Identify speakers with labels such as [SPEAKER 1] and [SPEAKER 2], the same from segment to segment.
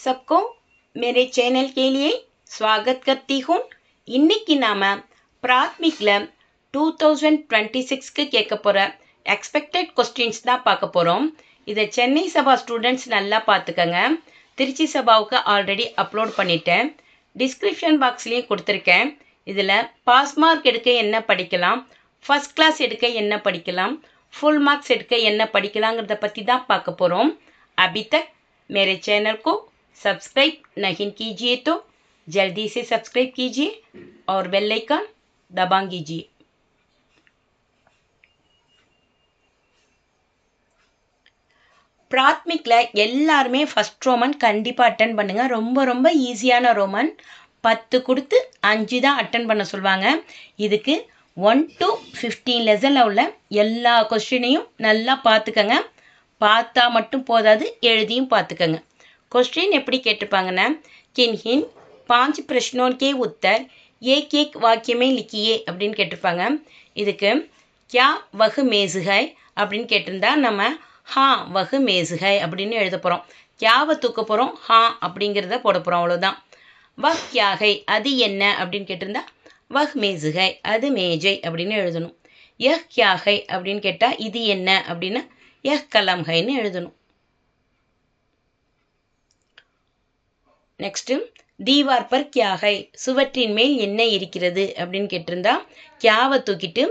[SPEAKER 1] सबको मेरे चैनल के लिए स्वागत करती हूँ. இன்னைக்கு நாம பிராத்மிக்ல 2026க்கு கேட்க போற எக்ஸ்பெக்டட் கொஸ்டின்ஸ் தான் பார்க்க போறோம். இதை சென்னை சபா ஸ்டூடெண்ட்ஸ் நல்லா பார்த்துக்கங்க. திருச்சி சபாவுக்கு ஆல்ரெடி அப்லோட் பண்ணிட்டேன். டிஸ்கிரிப்ஷன் பாக்ஸ்லேயும் கொடுத்துருக்கேன். இதில் பாஸ் மார்க் எடுக்க என்ன படிக்கலாம், ஃபர்ஸ்ட் கிளாஸ் எடுக்க என்ன படிக்கலாம், ஃபுல் மார்க்ஸ் எடுக்க என்ன படிக்கலாங்கிறத பற்றி தான் பார்க்க போகிறோம். अभी तक मेरे चैनल को सब्सक्राइब नहीं कीजिए तो जल्दी से सब्सक्राइब कीजिए और बेल आइकन दबा कीजिए. பிராத்மிக்ல எல்லாருமே ஃபர்ஸ்ட் ரோமன் கண்டிப்பாக அட்டன் பண்ணுங்க. ரொம்ப ரொம்ப ஈஸியான ரோமன். 10 கொடுத்து 5 தான் அட்டன் பண்ண சொல்லுவாங்க. இதுக்கு 1 to 15 லெசனில் உள்ள எல்லா கொஸ்டினையும் நல்லா பார்த்துக்கங்க. பார்த்தா மட்டும் போதாது, எழுதியும் பார்த்துக்கங்க. क्वेश्चन எப்படி கேட்டிருப்பாங்கன்னா, किन्हीं 5 प्रश्नों के उत्तर एक एक वाक्य में लिखिए அப்படின்னு கேட்டிருப்பாங்க. இதுக்கு क्या वह मेज है அப்படின்னு கேட்டிருந்தா நம்ம हाँ वह मेज है அப்படின்னு எழுத போகிறோம். क्याவை தூக்க போகிறோம், हाँ அப்படிங்கிறத போட போகிறோம், அவ்வளோதான். वह क्या है அது என்ன அப்படின்னு கேட்டிருந்தா वह मेज है அது மேஜை அப்படின்னு எழுதணும். यह क्या है அப்படின்னு கேட்டால் இது என்ன அப்படின்னா यह कलम हैன்னு எழுதணும். நெக்ஸ்ட்டு दीवार पर क्या है சுவற்றின் மேல் என்ன இருக்கிறது அப்படின்னு கேட்டிருந்தா क्याவை தூக்கிட்டு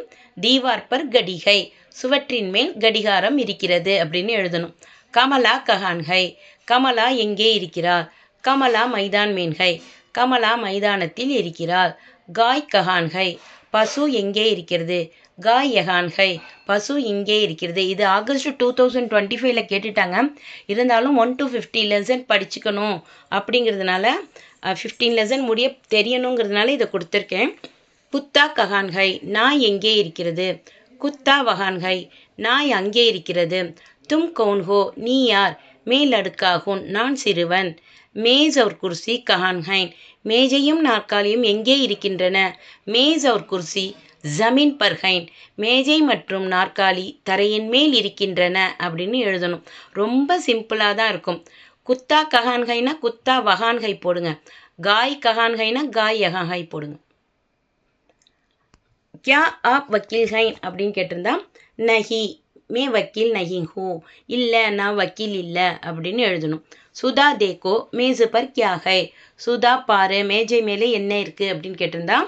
[SPEAKER 1] दीवार पर घड़ी है சுவற்றின் மேல் கடிகாரம் இருக்கிறது அப்படின்னு எழுதணும். கமலா கஹான் है கமலா எங்கே இருக்கிறார், கமலா மைதான் மேன் है கமலா மைதானத்தில் இருக்கிறார். காய் கஹான் है பசு எங்கே இருக்கிறது, காய் யஹான் है பசு இங்கே இருக்கிறது. இது ஆகஸ்ட் 2025ல கேட்டுட்டாங்க. இருந்தாலும் 1 to 50 லெசன் படிச்சுக்கணும் அப்படிங்கிறதுனால 15 லெசன் முடிய தெரியணுங்கிறதுனால இதை கொடுத்துருக்கேன். குத்தா கஹான் है நாய் எங்கே இருக்கிறது, குத்தா வஹான் है நாய் அங்கே இருக்கிறது. தும் கௌன் ஹோ நீ யார், மேல் அடுக்காகும் நான் சிறுவன். மேஸ் और குர்சி கஹான் है மேஜையும் நாற்காலியும் எங்கே இருக்கின்றன, மேஸ் और குர்சி ஜமீன் பர் ஹைன் மேஜை மற்றும் நாற்காலி தரையின் மேல் இருக்கின்றன அப்படின்னு எழுதணும். ரொம்ப சிம்பிளாக தான் இருக்கும். குத்தா கஹான்கைனா குத்தா வஹான்கை போடுங்க, காய் கஹான்கைனா காய் யஹான்கை போடுங்க. क्या आप वकील हैं அப்படின்னு கேட்டிருந்தா நஹி மே வக்கீல் நஹி ஹூ இல்லை நான் வக்கீல் இல்லை அப்படின்னு எழுதணும். சுதா தேக்கோ மேஜு பர் கியா ஹை சுதா பாரு மேஜை மேலே என்ன இருக்குது அப்படின்னு கேட்டிருந்தா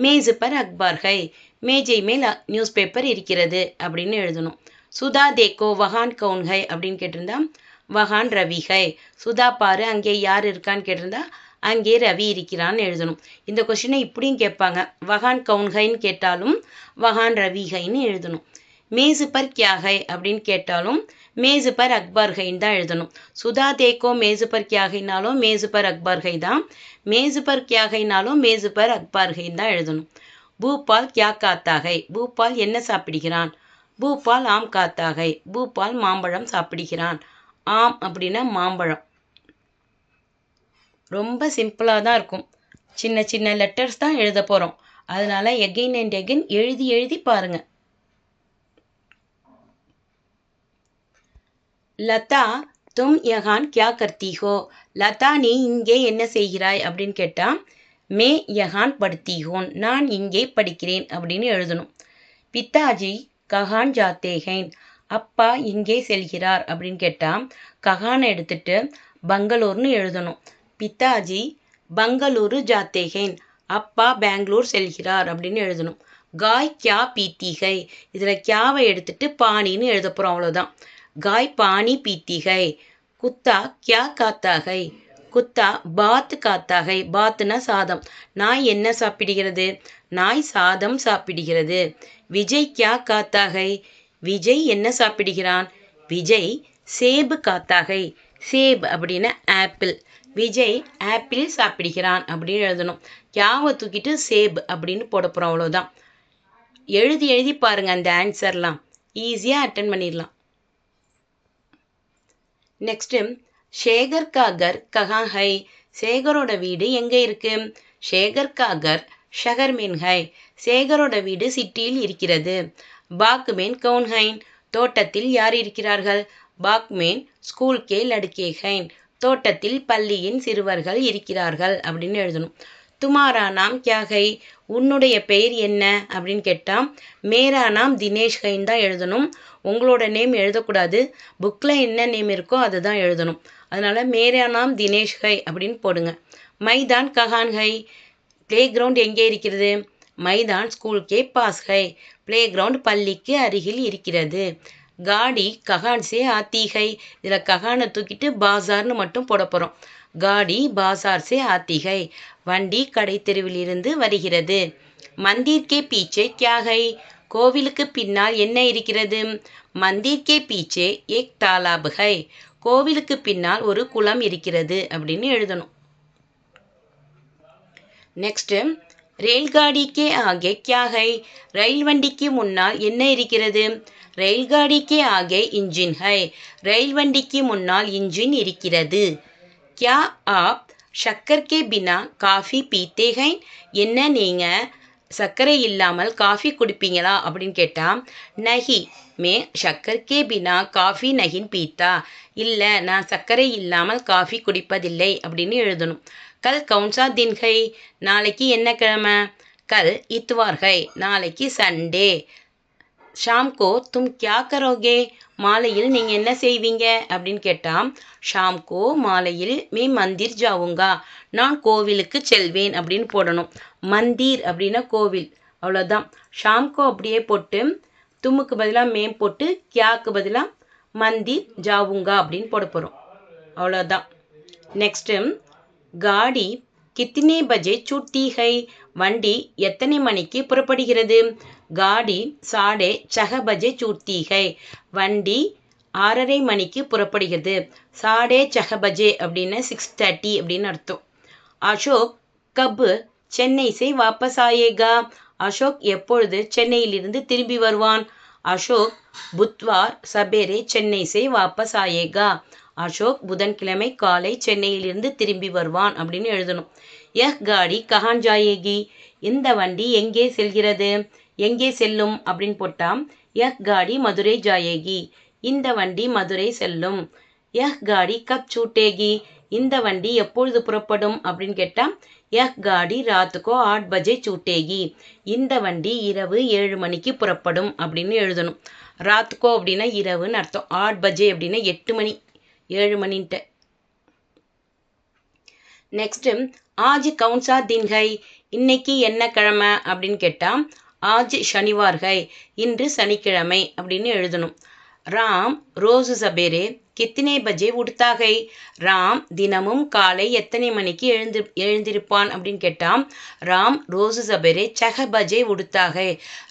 [SPEAKER 1] மேஜு பர் அக்பார் ஹை மேஜை மேல் நியூஸ் பேப்பர் இருக்கிறது அப்படின்னு எழுதணும். சுதா தேக்கோ வஹான் கவுன் ஹை அப்படின்னு கேட்டிருந்தா வஹான் ரவி ஹை சுதா பாரு அங்கே யார் இருக்கான்னு கேட்டிருந்தா அங்கே ரவி இருக்கிறான்னு எழுதணும். இந்த கொஸ்டினை இப்படியும் கேட்பாங்க, வஹான் கவுன் ஹைன்னு கேட்டாலும் வஹான் ரவி ஹைன்னு எழுதணும். மேஜு பர் கியா ஹை அப்படின்னு கேட்டாலும் மேஜு பர் அக்பார் ஹைன்னு தான் எழுதணும். சுதா தேக்கோ மேஜு பர் கியா ஹைனாலும் மேஜு பர் அக்பார் ஹை தான், மேஜு பர் கியா ஹைனாலும் மேஜு பர் அக்பார் ஹைன்னு தான் எழுதணும். பூபால் கியா காத்தா ஹை பூபால் என்ன சாப்பிடுகிறான், பூபால் ஆம் காத்தா ஹை பூபால் மாம்பழம் சாப்பிடுகிறான். ஆம் அப்படின்னா மாம்பழம். ரொம்ப சிம்பிளாக தான் இருக்கும். சின்ன சின்ன லெட்டர்ஸ் தான் எழுத போகிறோம். அதனால எகைன் அண்ட் எகைன் எழுதி எழுதி பாருங்க. லதா தும் யஹான் கியா கர்த்தி ஹோ லதா நீ இங்கே என்ன செய்கிறாய் அப்படின்னு கேட்டால் மே யஹான் படுத்தி ஹோன் நான் இங்கே படிக்கிறேன் அப்படின்னு எழுதணும். பித்தாஜி கஹான் ஜாத்தே ஹைன் அப்பா இங்கே செல்கிறார் அப்படின்னு கேட்டால் கஹானை எடுத்துட்டு பங்களூர்னு எழுதணும். பித்தாஜி பங்களூரு ஜாத்தே ஹைன் அப்பா பெங்களூர் செல்கிறார் அப்படின்னு எழுதணும். காய் கியா பீத்தி ஹை இதில் கியாவை எடுத்துட்டு பானின்னு எழுத போகிறோம், அவ்வளோதான். காய் பானி பீத்தி ஹை. குத்தா கியா காத்தா ஹை குத்தா பாத் காத்தா ஹை பாத்னா சாதம். நாய் என்ன சாப்பிடுகிறது, நாய் சாதம் சாப்பிடுகிறது. விஜய் கியா காத்தா ஹை விஜய் என்ன சாப்பிடுகிறான், விஜய் சேபு காத்தா ஹை சேப் அப்படின்னா ஆப்பிள். விஜய் ஆப்பிள் சாப்பிடுகிறான் அப்படின்னு எழுதணும். கியாவை தூக்கிட்டு சேப் அப்படின்னு போட போகிறோம், அவ்வளோதான். எழுதி எழுதி பாருங்க அந்த ஆன்சர்லாம், ஈஸியாக அட்டன் பண்ணிடலாம். நெக்ஸ்ட்டு ஷேகர் கா கர் கஹா ஹை சேகரோட வீடு எங்கே இருக்கு, ஷேகர் கா கர் ஷஹர் மேன் ஹை சேகரோட வீடு சிட்டியில் இருக்கிறது. பாக் மேன் கவுன் ஹைன் தோட்டத்தில் யார் இருக்கிறார்கள், பாக் மேன் ஸ்கூல் கே லடுக்கே ஹைன் தோட்டத்தில் பள்ளியின் சிறுவர்கள் இருக்கிறார்கள் அப்படின்னு எழுதணும். துமாரா நாம் கியா ஹை, உன்னுடைய பெயர் என்ன அப்படின்னு கேட்டால் மேரா நாம் தினேஷ் ஹைன்னு தான் எழுதணும். உங்களோட நேம் எழுதக்கூடாது. புக்கில் என்ன நேம் இருக்கோ அதை தான் எழுதணும். அதனால் மேரா நாம் தினேஷ் ஹை அப்படின்னு போடுங்க. மைதான் கஹான் ஹை, ப்ளே கிரவுண்ட் எங்கே இருக்கிறது? மைதான் ஸ்கூல் கே பாஸ் ஹை, ப்ளே கிரவுண்ட் பள்ளிக்கு அருகில் இருக்கிறது. காடி கஹான் சே ஆத்தி ஹை, இதில் கஹானை தூக்கிட்டு பாசார்னு மட்டும் போட போகிறோம். காடி பாசார் சே ஆத்தி ஹை, வண்டி கடை தெருவிலிருந்து வருகிறது. மந்திர் கே பீச்சே கியா ஹை, கோவிலுக்கு பின்னால் என்ன இருக்கிறது? மந்திர் கே பீச்சே ஏக் தாலாப் ஹை, கோவிலுக்கு பின்னால் ஒரு குளம் இருக்கிறது அப்படின்னு எழுதணும். நெக்ஸ்ட்டு ரயில்காடி கே ஆகே கியா ஹை, ரயில் வண்டிக்கு முன்னால் என்ன இருக்கிறது? ரயில்காடி கே ஆகே இன்ஜின் ஹை, ரயில் வண்டிக்கு முன்னால் இன்ஜின் இருக்கிறது. கியா ஆப் ஷக்கர் கே பினா காஃபி பீத்தே ஹை, என்ன நீங்கள் சர்க்கரை இல்லாமல் காஃபி குடிப்பீங்களா அப்படின்னு கேட்டால் நஹி மே ஷக்கர் கே பினா காஃபி நஹின் பீத்தா, இல்லை நான் சர்க்கரை இல்லாமல் காஃபி குடிப்பதில்லை அப்படின்னு எழுதணும். கல் கவுன்சா தின் ஹை, நாளைக்கு என்ன கிழமை? கல் இத்வார் ஹை, நாளைக்கு சண்டே. ஷாம் கோ தும் கியா கரோகே, மாலையில் நீங்கள் என்ன செய்வீங்க அப்படின்னு கேட்டால் ஷாம் கோ மாலையில் மே மந்திர் ஜாவுங்கா, நான் கோவிலுக்கு செல்வேன் அப்படின்னு போடணும். மந்திர் அப்படின்னா கோவில், அவ்வளோதான். ஷாம் கோ அப்படியே போட்டு தும்முக்கு பதிலாக மேம் போட்டு கியாக்கு பதிலாக மந்திர் ஜாவுங்கா அப்படின்னு போட போகிறோம். அவ்வளோதான். நெக்ஸ்ட்டு காடி கித்தனே பஜே சுட்டி ஹை, வண்டி எத்தனை மணிக்கு புறப்படுகிறது? காடி சாடே சஹ பஜே சுட்டி ஹை, வண்டி 6:30 மணிக்கு புறப்படுகிறது. சாடே சஹ பஜே அப்படின்னு 6:30 அப்படின்னு அர்த்தம். அசோக் கப் சென்னை சே வாபஸ் ஆயேகா, அசோக் எப்பொழுது சென்னையிலிருந்து திரும்பி வருவான்? அசோக் புத்வார் சபேரே சென்னை சே வாபஸ் ஆயேகா, அசோக் புதன்கிழமை காலை சென்னையிலிருந்து திரும்பி வருவான் அப்படின்னு எழுதணும். யஹ் காடி கஹான் ஜாயேகி, இந்த வண்டி எங்கே செல்கிறது? எங்கே செல்லும் அப்படின்னு போட்டால் யஹ் காடி மதுரை ஜாயேகி, இந்த வண்டி மதுரை செல்லும். யஹ் காடி கப் சூட்டேகி, இந்த வண்டி எப்பொழுது புறப்படும் அப்படின்னு கேட்டால் யஹ் காடி ராத்துக்கோ 8 பஜே சூட்டேகி, இந்த வண்டி இரவு 7 மணிக்கு புறப்படும் அப்படின்னு எழுதணும். ராத்துக்கோ அப்படின்னா இரவுன்னு அர்த்தம். 8 பஜே அப்படின்னா 8 மணி, 7 மணின்ட்டு. நெக்ஸ்ட்டு ஆஜ் கவுன்சா தின் ஹை, இன்னைக்கு என்ன கிழமை அப்படின்னு கேட்டால் ஆஜ் சனிவார் ஹை, இன்று சனிக்கிழமை அப்படின்னு எழுதணும். ராம் ரோஸ் சபேரே கித்தனை பஜே உடுத்தா ஹை, ராம் தினமும் காலை எத்தனை மணிக்கு எழுந்திருப்பான் அப்படின்னு கேட்டால் ராம் ரோஸ் சபேரே சஹ பஜே உடுத்தா ஹை,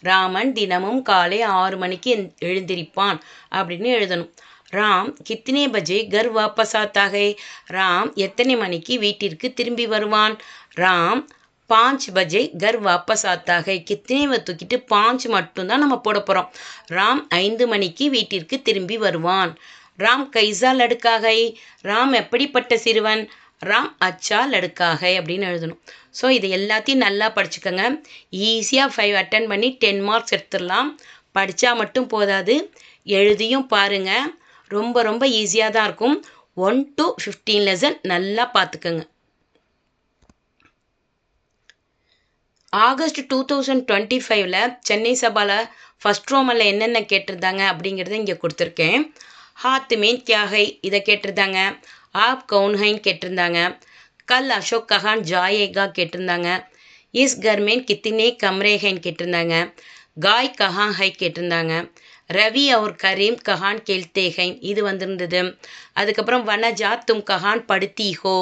[SPEAKER 1] ராமன் தினமும் காலை 6 மணிக்கு எழுந்திருப்பான் அப்படின்னு எழுதணும். ராம் கித்தனை பஜே கர் வாபஸ் ஆத்தா ஹை, ராம் எத்தனை மணிக்கு வீட்டிற்கு திரும்பி வருவான்? ராம் 5 பஜே கர் வாபஸ் ஆத்தா ஹை, கித்தனைவை தூக்கிட்டு 5 மட்டும்தான் நம்ம போட போகிறோம். ராம் 5 மணிக்கு வீட்டிற்கு திரும்பி வருவான். ராம் கைசா லடுக்கா ஹை, ராம் எப்படிப்பட்ட சிறுவன்? ராம் அச்சா லடுக்கா ஹை அப்படின்னு எழுதணும். ஸோ இது எல்லாத்தையும் நல்லா படிச்சுக்கோங்க. ஈஸியாக 5 அட்டன் பண்ணி 10 மார்க்ஸ் எடுத்துடலாம். படித்தா மட்டும் போதாது, எழுதியும் பாருங்கள். ரொம்ப ரொம்ப ஈஸியாக தான் இருக்கும். 1 to 15 லெசன் நல்லா பார்த்துக்கோங்க. ஆகஸ்ட் 2025 சென்னை சபாவில் ஃபஸ்ட் ரோமனில் என்னென்ன கேட்டிருந்தாங்க அப்படிங்கிறத இங்கே கொடுத்துருக்கேன். ஹாத் மீன் கியா ஹை, இதை கேட்டிருந்தாங்க. ஆப் கவுன் ஹைன்னு கேட்டிருந்தாங்க. கல் அசோக் கஹான் ஜாயேகா கேட்டிருந்தாங்க. இஸ் கர்மேன் கித்தினே கம்ரே ஹைன்னு கேட்டிருந்தாங்க. காய் கஹான் ஹை கேட்டிருந்தாங்க. ரவி அவர் கரீம் கஹான் கேல்தே ஹை, இது வந்திருந்தது. அதுக்கப்புறம் வனஜா தும் கஹான் படுத்தி ஹோ,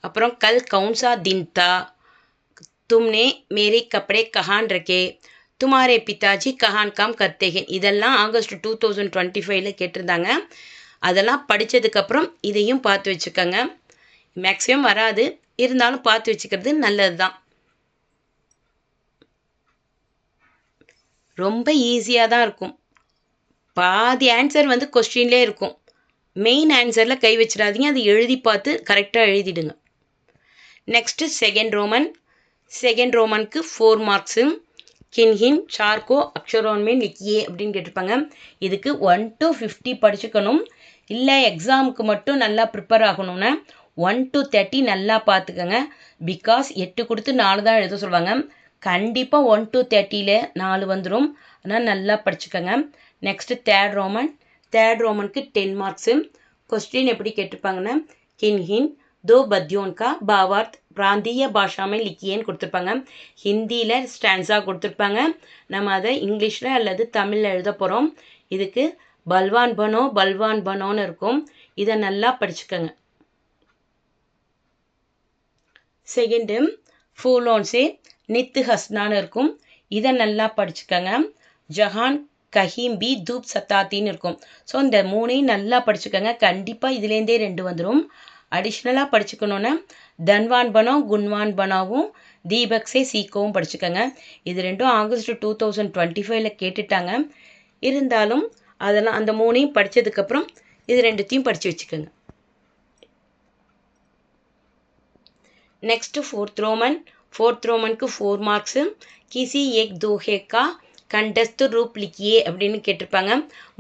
[SPEAKER 1] அப்புறம் கல் கவுன்சா தின் தா, தும்னே மேரே கப்படே கஹான் ரக்கே, துமாரே பிதாஜி கஹான் காம் கர்த்தே ஹை, இதெல்லாம் ஆகஸ்ட் 2025 கேட்டிருந்தாங்க. அதெல்லாம் படித்ததுக்கப்புறம் இதையும் பார்த்து வச்சுக்கோங்க. மேக்ஸிமம் வராது, இருந்தாலும் பார்த்து வச்சுக்கிறது நல்லது தான். ரொம்ப ஈஸியாக தான் இருக்கும். பாதி ஆன்சர் வந்து கொஸ்டின்லேயே இருக்கும். மெயின் ஆன்சரில் கை வச்சிடாதீங்க, அது எழுதி பார்த்து கரெக்டாக எழுதிடுங்க. நெக்ஸ்ட்டு செகண்ட் ரோமனுக்கு 4 மார்க்ஸு. கின்ஹின் சார்கோ அக்ஷரோன்மே லிக்கியே அப்படின்னு கேட்டிருப்பாங்க. இதுக்கு 1 to 50 படிச்சுக்கணும். இல்லை எக்ஸாமுக்கு மட்டும் நல்லா ப்ரிப்பேர் ஆகணும்னா 1 to 30 நல்லா பார்த்துக்கங்க. பிகாஸ் 8 கொடுத்து 4 தான் எழுத சொல்லுவாங்க. கண்டிப்பாக 1 to 30ல் 4 வந்துடும். ஆனால் நல்லா படிச்சுக்கோங்க. நெக்ஸ்ட்டு தேர்ட் ரோமனுக்கு 10 மார்க்ஸு. क्वेश्चन எப்படி கேட்டிருப்பாங்கன்னா கின்ஹின் दो बद्यों का भावार्थ प्रांतीय भाषा में लिखिएன்னு கொடுத்துருப்பாங்க. ஹிந்தியில் ஸ்டான்ஸா கொடுத்துருப்பாங்க. நம்ம அதை இங்கிலீஷில் அல்லது தமிழில் எழுத போகிறோம். இதுக்கு பல்வான் பனோன்னு இருக்கும். இதை நல்லா படிச்சுக்கோங்க. செகண்டு ஃபூலோன் சே நித்து ஹஸ்னான்னு இருக்கும். இதை நல்லா படிச்சுக்கோங்க. ஜஹான் கஹீம் பி தூப் சத்தாத்தின்னு இருக்கும். ஸோ இந்த 3ஐயும் நல்லா படிச்சுக்கோங்க. கண்டிப்பாக இதுலேருந்தே 2 வந்துடும். அடிஷ்னலாக படிச்சுக்கணுன்னா தன்வான் பனோ குன்வான் பனாவும் தீபக் சே சீக்கோவும் படிச்சுக்கோங்க. இது 2ம் ஆகஸ்ட் 2025 கேட்டுட்டாங்க. இருந்தாலும் அதெல்லாம் அந்த 3ஐயும் படித்ததுக்கப்புறம் இது 2த்தையும் படித்து வச்சுக்கோங்க. நெக்ஸ்ட்டு ஃபோர்த் ரோமனுக்கு 4 மார்க்ஸு. கிசி ஏக் தோஹே கா கண்டஸ்து ரூப் லிக்கியே அப்படின்னு கேட்டிருப்பாங்க.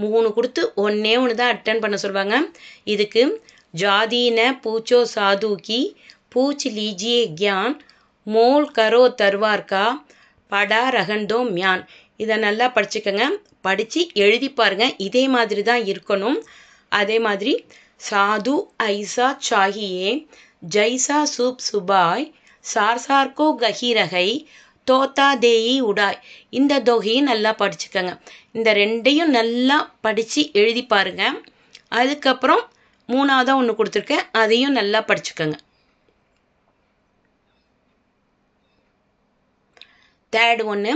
[SPEAKER 1] 3 கொடுத்து 1 தான் அட்டன் பண்ண சொல்லுவாங்க. இதுக்கு ஜாதீன பூச்சோ சாது கி பூச் லீஜியே கியான் மோல் கரோ தர்வார் கா படா ரகண்டோ மியான். இதை நல்லா படிச்சுக்கோங்க. படித்து எழுதி பாருங்கள். இதே மாதிரி தான் இருக்கணும். அதே மாதிரி சாது ஐசா சாஹியே ஜைசா சூப் சுபாய் சார்சார்கோ கஹிரகை தோத்தா தேயி உடாய். இந்த தொகையும் நல்லா படிச்சுக்கோங்க. இந்த 2ஐயும் நல்லா படித்து எழுதி பாருங்கள். அதுக்கப்புறம் 3ஆவதாக ஒன்று கொடுத்துருக்கேன், அதையும் நல்லா படிச்சுக்கோங்க. தேர்ட் ஒன்று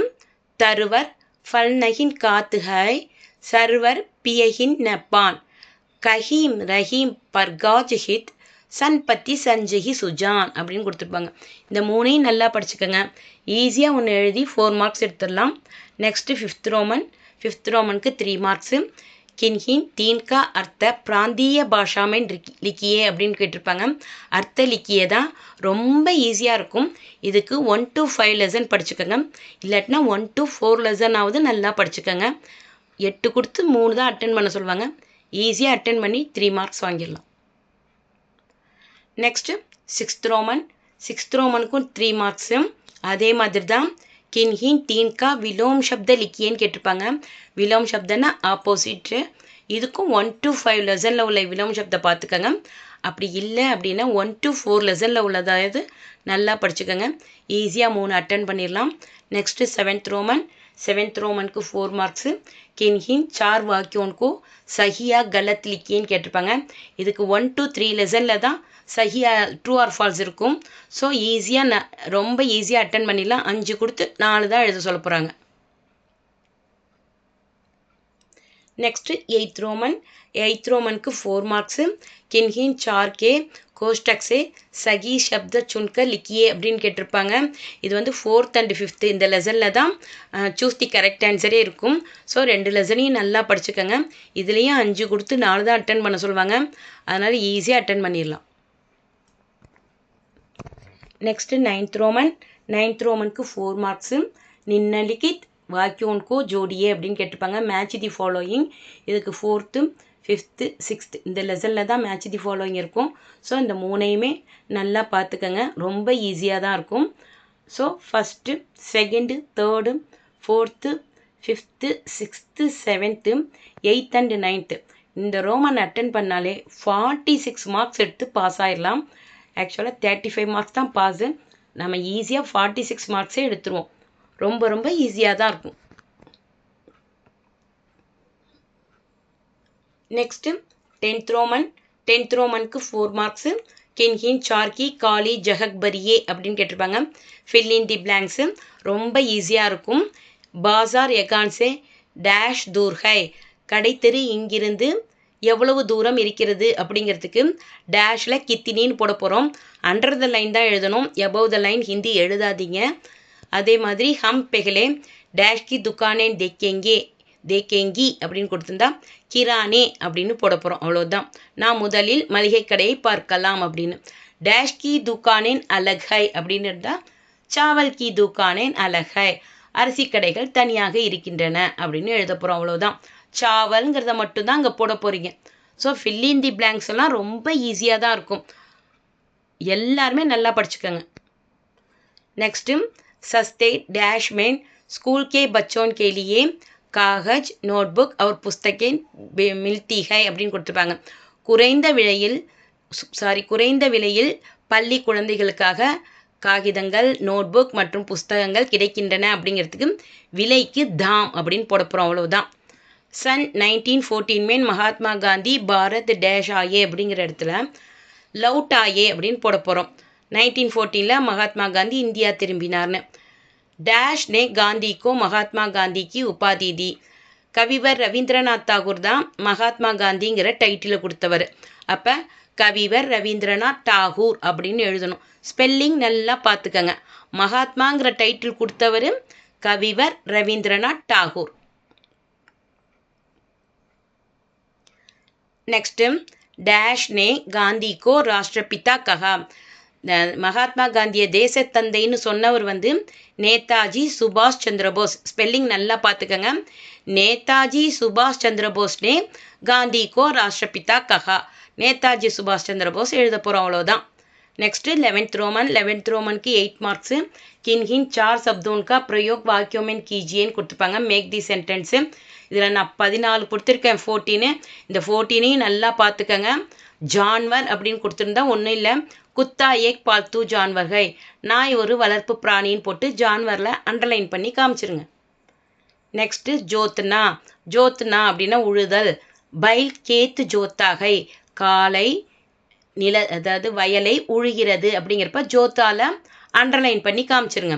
[SPEAKER 1] தருவர் ஃபல்நகின் காத்துஹை சர்வர் பியஹின் நப்பான் கஹீம் ரஹீம் பர்காஜ் ஹித் சன்பத்தி சஞ்சகி சுஜான் அப்படின்னு கொடுத்துருப்பாங்க. இந்த 3ஐயும் நல்லா படிச்சுக்கோங்க. ஈஸியாக ஒன்று எழுதி 4 மார்க்ஸ் எடுத்துடலாம். நெக்ஸ்ட்டு ஃபிஃப்த் ரோமனுக்கு 3 மார்க்ஸு. கின்ஹின் தீன்கா அர்த்த பிராந்திய பாஷாமே லிக்கியே அப்படின்னு கேட்டிருப்பாங்க. அர்த்த லிக்கியே தான் ரொம்ப ஈஸியாக இருக்கும். இதுக்கு 1 to 5 லெசன் படிச்சுக்கோங்க. இல்லாட்டினா 1 to 4 லெசனாவது நல்லா படிச்சுக்கோங்க. 8 கொடுத்து 3 தான் அட்டன் பண்ண சொல்லுவாங்க. ஈஸியாக அட்டன் பண்ணி 3 மார்க்ஸ் வாங்கிடலாம். நெக்ஸ்ட்டு சிக்ஸ்த் ரோமனுக்கும் 3 மார்க்ஸு. அதே மாதிரி தான் கின்ஹின் தீன்கா விலோம் சப்த லிக்கியேன்னு கேட்டிருப்பாங்க. விலோம் சப்தன்னா ஆப்போசிட்டு. இதுக்கும் 1 to 5 லெசனில் உள்ள விலோம் சப்தை பார்த்துக்கோங்க. அப்படி இல்லை அப்படின்னா 1 to 4 லெசனில் உள்ளதாவது நல்லா படிச்சுக்கோங்க. ஈஸியாக 3 அட்டன் பண்ணிடலாம். நெக்ஸ்ட்டு செவன்த் ரோமனுக்கு 4 மார்க்ஸு. கின்ஹின் 4 வாக்கியோன்கோ சஹியா கலத் லிக்கியேன்னு கேட்டிருப்பாங்க. இதுக்கு 1 to 3 லெசனில் தான் சஹியா ட்ரூ ஆர் ஃபால்ஸ் இருக்கும். ஸோ ரொம்ப ஈஸியாக அட்டன் பண்ணிடலாம். 5 கொடுத்து 4 தான் எழுத சொல்ல போகிறாங்க. நெக்ஸ்ட்டு எயித் ரோமனுக்கு 4 மார்க்ஸு. கின்ஹின் 4 के कोष्टक से सही शब्द चुनकर लिखिए அப்படின்னு கேட்டிருப்பாங்க. இது வந்து 4th and 5th இந்த லெசனில் தான் சூஸ் தி கரெக்ட் ஆன்சரே இருக்கும். ஸோ 2 லெசனையும் நல்லா படிச்சுக்கோங்க. இதுலேயும் 5 கொடுத்து 4 தான் அட்டன் பண்ண சொல்லுவாங்க. அதனால் ஈஸியாக அட்டன் பண்ணிடலாம். நெக்ஸ்ட்டு நைன்த் ரோமனுக்கு 4 மார்க்ஸு. நின்னலிகித் வாக்கியோன்கோ ஜோடியே அப்படின்னு கேட்டிருப்பாங்க. Match the following. இதுக்கு 4th, 5th, 6th இந்த லெசனில் தான் மேட்ச் தி ஃபாலோயிங் இருக்கும். ஸோ இந்த 3ஐயுமே நல்லா பார்த்துக்கங்க. ரொம்ப ஈஸியாக தான் இருக்கும். So first, second, third, 4th, 5th, 6th, 7th, 8th and 9th இந்த ரோமன் அட்டன் பண்ணாலே 46 மார்க்ஸ் எடுத்து பாஸ் ஆகிடலாம். ஆக்சுவலாக 35 மார்க்ஸ் தான் பாஸு. நம்ம ஈஸியாக 46 மார்க்ஸே எடுத்துருவோம். ரொம்ப ஈஸியாக தான் இருக்கும். Next 10th ரோமனுக்கு 4 marks. கின்ஹின் 4 की காலி ஜஹக் பரியே அப்படின்னு கேட்டிருப்பாங்க. Fill in the blanks. ரொம்ப ஈஸியாக இருக்கும். பாசார் எகான்சே டேஷ் தூர் ஹை கடைத்தெரு இங்கிருந்து எவ்வளவு தூரம் இருக்கிறது அப்படிங்கிறதுக்கு டேஷில் கித்தினின்னு போட போகிறோம். அண்டர் த லைன் தான் எழுதணும். எபவ் த லைன் ஹிந்தி எழுதாதீங்க. அதே மாதிரி ஹம் பெஹலே டேஷ் கி துக்கானேன் தேக்கேங்கி அப்படின்னு கொடுத்துருந்தா கிரானே அப்படின்னு போட போகிறோம். அவ்வளோதான். நான் முதலில் மளிகை கடையை பார்க்கலாம் அப்படின்னு. டேஷ் கி துக்கானேன் அலக் ஹை அப்படின்னு இருந்தால் சாவல் கி துக்கானேன் அலக் ஹை. அரிசி கடைகள் தனியாக இருக்கின்றன அப்படின்னு எழுத போகிறோம். அவ்வளோதான். சாவல்ங்கிறத மட்டும்தான் அங்கே போட போகிறீங்க. So fill in the blanks எல்லாம் ரொம்ப ஈஸியாக தான் இருக்கும். எல்லாருமே நல்லா படிச்சுக்கோங்க. नेक्स्ट सस्ते डैश में स्कूल के बच्चों के लिए कागज नोटबुक और पुस्तकें मिलती है அப்படின்னு கொடுத்துருப்பாங்க. குறைந்த விலையில் பள்ளி குழந்தைகளுக்காக காகிதங்கள் நோட்புக் மற்றும் புஸ்தகங்கள் கிடைக்கின்றன அப்படிங்கிறதுக்கு விலைக்கு தாம் அப்படின்னு போட போகிறோம். அவ்வளவுதான். सन 1914 में महात्मा गांधी भारत डैश आए அப்படிங்கிற இடத்துல லவுட் ஆயே அப்படின்னு போட போகிறோம். 1914 महात्मा गांधी इंडिया திரும்பினார்னு. डैश ने गांधी को महात्मा गांधी की उपाधि दी. கவிவர் ரவீந்திரநாத் தாகூர் தான் மகாத்மா காந்திங்கிற டைட்டிலை கொடுத்தவர். அப்போ கவிவர் ரவீந்திரநாத் டாகூர் அப்படின்னு எழுதணும். ஸ்பெல்லிங் நல்லா பார்த்துக்கங்க. மகாத்மாங்கிற டைட்டில் கொடுத்தவர் கவிவர் ரவீந்திரநாத் டாகூர். नेक्स्ट डैश ने गांधी को राष्ट्रपिता कहा. மகாத்மா காந்தியை தேசத்தந்தைன்னு சொன்னவர் நேதாஜி சுபாஷ் சந்திர போஸ். ஸ்பெல்லிங் நல்லா பார்த்துக்கங்க. நேதாஜி சுபாஷ் சந்திர போஸ்னே காந்தி கோ ராஷ்டிரபிதா கஹா. நேதாஜி சுபாஷ் சந்திர போஸ் எழுத போகிறோம். அவ்வளோதான். नेक्स्ट 11th रोमन की 8 मार्क्स. किन 4 शब्दों का प्रयोग वाक्यों में कीजिए கொடுத்துப்பாங்க. Make the sentence. இதில் நான் 14 கொடுத்துருக்கேன். 14 இந்த 14ஐயும் நல்லா பார்த்துக்கங்க. ஜான்வர் அப்படின்னு கொடுத்துருந்தா ஒன்றும் இல்லை. குத்தா ஏக் பால்த்து ஜான்வர்கள், நாய் ஒரு வளர்ப்பு பிராணின்னு போட்டு ஜான்வரில் அண்டர்லைன் பண்ணி காமிச்சிருங்க. நெக்ஸ்ட்டு ஜோத்னா அப்படின்னா உழுதல். பைல் கேத்து ஜோத்தாகை, காலை அதாவது வயலை உழுகிறது அப்படிங்கிறப்ப ஜோத்தால அண்டர்லைன் பண்ணி காமிச்சிருங்க.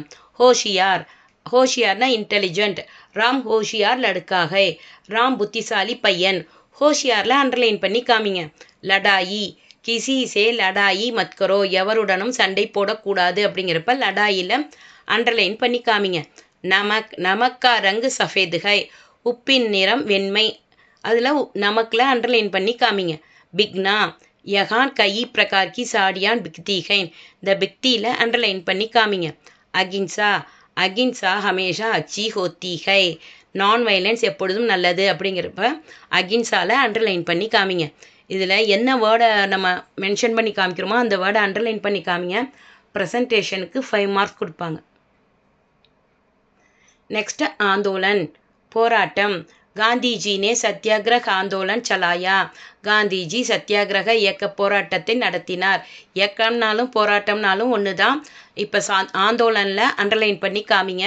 [SPEAKER 1] ஹோஷியார்னா இன்டெலிஜென்ட். ராம் ஹோஷியார் லடுக்காகை, ராம் புத்திசாலி பையன். ஹோஷியாரில் அண்டர்லைன் பண்ணி காமிங்க. லடாயி, கிசி சே லடாயி மத்கரோ, எவருடனும் சண்டை போடக்கூடாது அப்படிங்கிறப்ப லடாயில் அண்டர்லைன் பண்ணி காமிங்க. நமக்கா ரங்கு சஃபேதுகை, உப்பின் நிறம் வெண்மை. அதில் நமக்கில் அண்டர்லைன் பண்ணி காமிங்க. பிக்னா, யகான் கई प्रकार की साड़ियाँ बिकती हैं, இந்த பிக்தியில் அண்டர்லைன் பண்ணி காமிங்க. அகிம்சா ஹமேஷா அச்சி ஹோத்தி ஹை, நான் வயலன்ஸ் எப்பொழுதும் நல்லது அப்படிங்கிறப்ப அகிம்சாவில் அண்டர்லைன் பண்ணி காமிங்க. இதில் என்ன வேர்டை நம்ம மென்ஷன் பண்ணி காமிக்கிறோமோ அந்த வேர்டை அண்டர்லைன் பண்ணி காமிங்க. ப்ரெசன்டேஷனுக்கு 5 மார்க்ஸ் கொடுப்பாங்க. நெக்ஸ்ட் ஆந்தோலன், போராட்டம். காந்திஜி நே சத்தியாகிரக ஆந்தோலன் சலாயா. காந்திஜி சத்தியாகிரக இயக்க போராட்டத்தை நடத்தினார். இயக்கம்னாலும் போராட்டம்னாலும் ஒன்று தான். இப்போ ஆந்தோலனில் அண்டர்லைன் பண்ணி காமிங்க.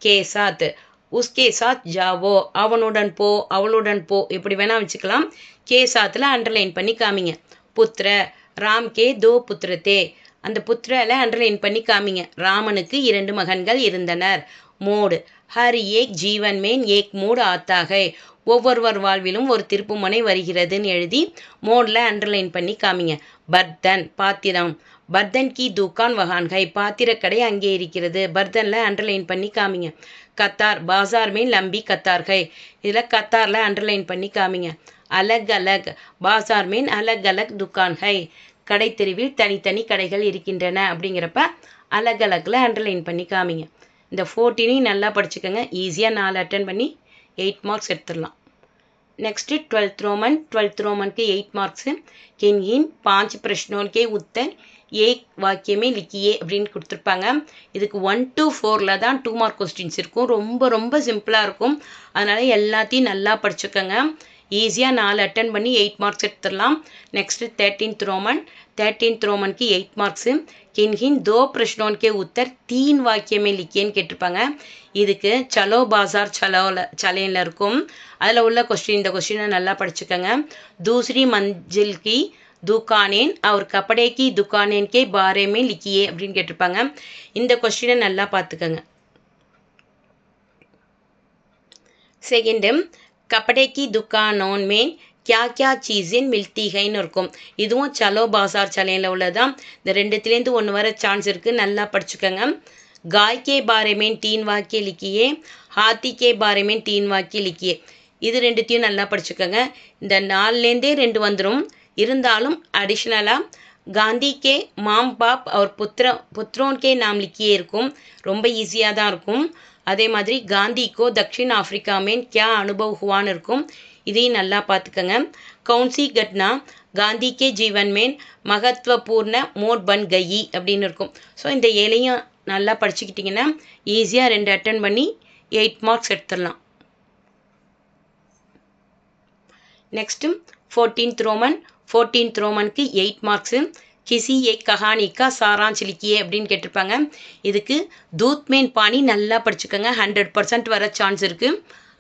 [SPEAKER 1] கேசாத், உஸ்கே சாத் ஜாவோ, அவனுடன் போ அவளுடன் போ இப்படி வேணால் வச்சுக்கலாம். கேசாத்தில் அண்டர்லைன் பண்ணி காமிங்க. புத்திர, ராம் கே தோ புத்திரத்தே, அந்த புத்திரில் அண்டர்லைன் பண்ணி காமிங்க. ராமனுக்கு 2 மகன்கள் இருந்தனர். மோடு, ஹர் ஏக் ஜீவன் மேன் ஏக் மூட் ஆத்தாகை, ஒவ்வொருவர் வாழ்விலும் ஒரு திருப்புமுனை வருகிறதுன்னு எழுதி மோடில் அண்டர்லைன் பண்ணி காமிங்க. பர்தன், பாத்திரம். பர்தன் கி துக்கான் வகான்கை, பாத்திரக்கடை அங்கே இருக்கிறது. பர்தனில் அண்டர்லைன் பண்ணி காமிங்க. கத்தார், பாசார் மேன் லம்பி கத்தார்கை, இதில் கத்தாரில் அண்டர்லைன் பண்ணி காமிங்க. அலக் அலக், பாசார் மேன் அலக் அலக் துக்கான்கை, கடை தெருவில் தனித்தனி கடைகள் இருக்கின்றன அப்படிங்கிறப்ப அலக் அலக்கில் அண்டர்லைன் பண்ணி காமிங்க. இந்த 14ஐயும் நல்லா படிச்சுக்கோங்க. ஈஸியாக 4 அட்டன் பண்ணி 8 மார்க்ஸ் எடுத்துடலாம். नेक्स्ट 12th रोमन के 8 मार्क्स. किन 5 प्रश्नों के उत्तर एक वाक्य में लिखिए அப்படின்னு கொடுத்துருப்பாங்க. இதுக்கு 1 to 4ல் தான் 2 மார்க் கொஸ்டின்ஸ் இருக்கும். ரொம்ப ரொம்ப சிம்பிளாக இருக்கும். அதனால் எல்லாத்தையும் நல்லா படிச்சுக்கோங்க. ஈஸியாக 4 அட்டன் பண்ணி 8 மார்க்ஸ் எடுத்துடலாம். நெக்ஸ்ட் 13th रोमन की 8 मार्क्स. किन 2 प्रश्नों के उत्तर 3 वाक्य में लिखिएன்னு கேட்டிருப்பாங்க. இதுக்கு சலோ பாசார் சலேனில் இருக்கும். அதில் உள்ள கொஸ்டின், இந்த கொஸ்டினை நல்லா படிச்சுக்கோங்க. दूसरी मंजिल की दुकानें और कपड़े की दुकानें के बारे में लिखिए அப்படின்னு கேட்டிருப்பாங்க. இந்த கொஸ்டினை நல்லா பார்த்துக்கோங்க. செகண்ட், कपड़े की दुकानों में क्या क्या चीज़ें मिलती हैன்னு இருக்கும். இதுவும் சலோ பாசார் சலேனில் உள்ளதான். இந்த ரெண்டுத்துலேருந்து ஒன்று வர சான்ஸ் இருக்குது. நல்லா படிச்சுக்கோங்க. गाय के बारे में 3 वाक्य लिखिए, हाथी के बारे में 3 वाक्य लिखिए. இது ரெண்டுத்தையும் நல்லா படிச்சுக்கோங்க. இந்த 4லேருந்தே 2 வந்துடும். இருந்தாலும் அடிஷ்னலாக காந்தி கே மாம் பாப் அவர் புத்ரோன் கே நாம் லிக்கியே இருக்கும். ரொம்ப ஈஸியாக தான் இருக்கும். அதே மாதிரி காந்திக்கோ தக்ஷின் ஆஃப்ரிக்கா மேன் கியா அனுபவ் ஹுவான்னு இருக்கும். இதையும் நல்லா பார்த்துக்கங்க. கவுன்சி கட்னா காந்தி கே ஜீவன் மேன் மகத்வபூர்ண மோட் பன் கயி அப்படின்னு இருக்கும். ஸோ இந்த ஏழையும் நல்லா படிச்சுக்கிட்டிங்கன்னா ஈஸியாக 2 அட்டன் பண்ணி 8 மார்க்ஸ் எடுத்துடலாம். Next 14th roman. 14th ரோமனுக்கு 8 மார்க்ஸு. கிசி ஏக் கஹானி கா சாராஞ்ச் லிக்கியே அப்படின்னு கேட்டிருப்பாங்க. இதுக்கு தூத் மேன் பாணி நல்லா படிச்சுக்கோங்க, 100% வர சான்ஸ் இருக்குது.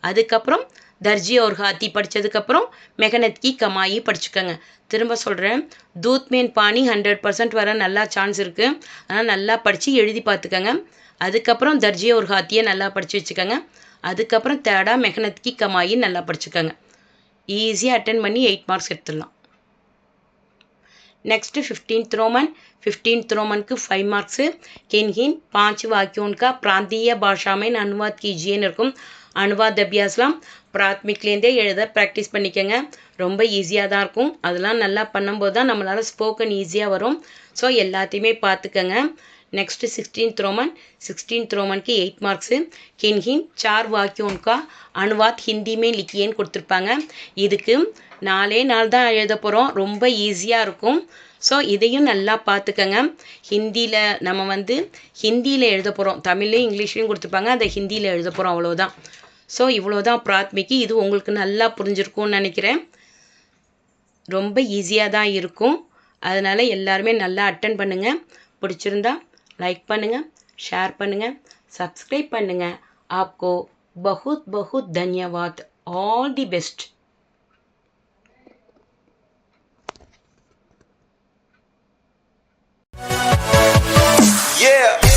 [SPEAKER 1] அதுக்கப்புறம் தர்ஜி और ஹாத்தி படித்ததுக்கப்புறம் மெகனத் கி கமாயி படிச்சுக்கோங்க. திரும்ப சொல்கிறேன், தூத் மேன் பாணி 100% வர நல்லா சான்ஸ் இருக்குது. அதனால் நல்லா படித்து எழுதி பார்த்துக்கோங்க. அதுக்கப்புறம் தர்ஜி और ஹாத்தியை நல்லா படித்து வச்சுக்கோங்க. அதுக்கப்புறம் தேர்டாக மெகனத் கி கமாயி நல்லா படிச்சுக்கோங்க. ஈஸியாக அட்டன் பண்ணி 8 மார்க்ஸ் எடுத்துடலாம். Next 15th Roman. 15th Roman को 5 मार्क्स. किन 5 वाक्यों का प्रांतीय भाषा में अनुवाद कीजिए இருக்கும். அனுவாத் அபியாஸ்லாம் பிராத்மிக்லேருந்தே எழுத ப்ராக்டிஸ் பண்ணிக்கோங்க. ரொம்ப ஈஸியாக தான் இருக்கும். அதெல்லாம் நல்லா பண்ணும்போது தான் நம்மளால் ஸ்போக்கன் ஈஸியாக வரும். ஸோ எல்லாத்தையுமே பார்த்துக்கங்க. Next 16th Roman. 16th Roman की 8 மார்க்ஸு. किन 4 वाक्यों का अनुवाद हिंदी में लिखिएன்னு கொடுத்துருப்பாங்க. இதுக்கு 4 தான் எழுத போகிறோம். ரொம்ப ஈஸியாக இருக்கும். ஸோ இதையும் நல்லா பார்த்துக்கங்க. ஹிந்தியில் நம்ம ஹிந்தியில் எழுத போகிறோம். தமிழ்லையும் இங்கிலீஷ்லையும் கொடுத்துருப்பாங்க, அதை ஹிந்தியில் எழுத போகிறோம், அவ்வளோதான். ஸோ இவ்வளோதான் பிராத்மிக்கு. இது உங்களுக்கு நல்லா புரிஞ்சிருக்கும்னு நினைக்கிறேன். ரொம்ப ஈஸியாக தான் இருக்கும். அதனால் எல்லாருமே நல்லா அட்டன் பண்ணுங்கள். பிடிச்சிருந்தா லைக் பண்ணுங்கள், ஷேர் பண்ணுங்கள், சப்ஸ்கிரைப் பண்ணுங்கள். आपको बहुत बहुत धन्यवाद. All the best.
[SPEAKER 2] Yeah.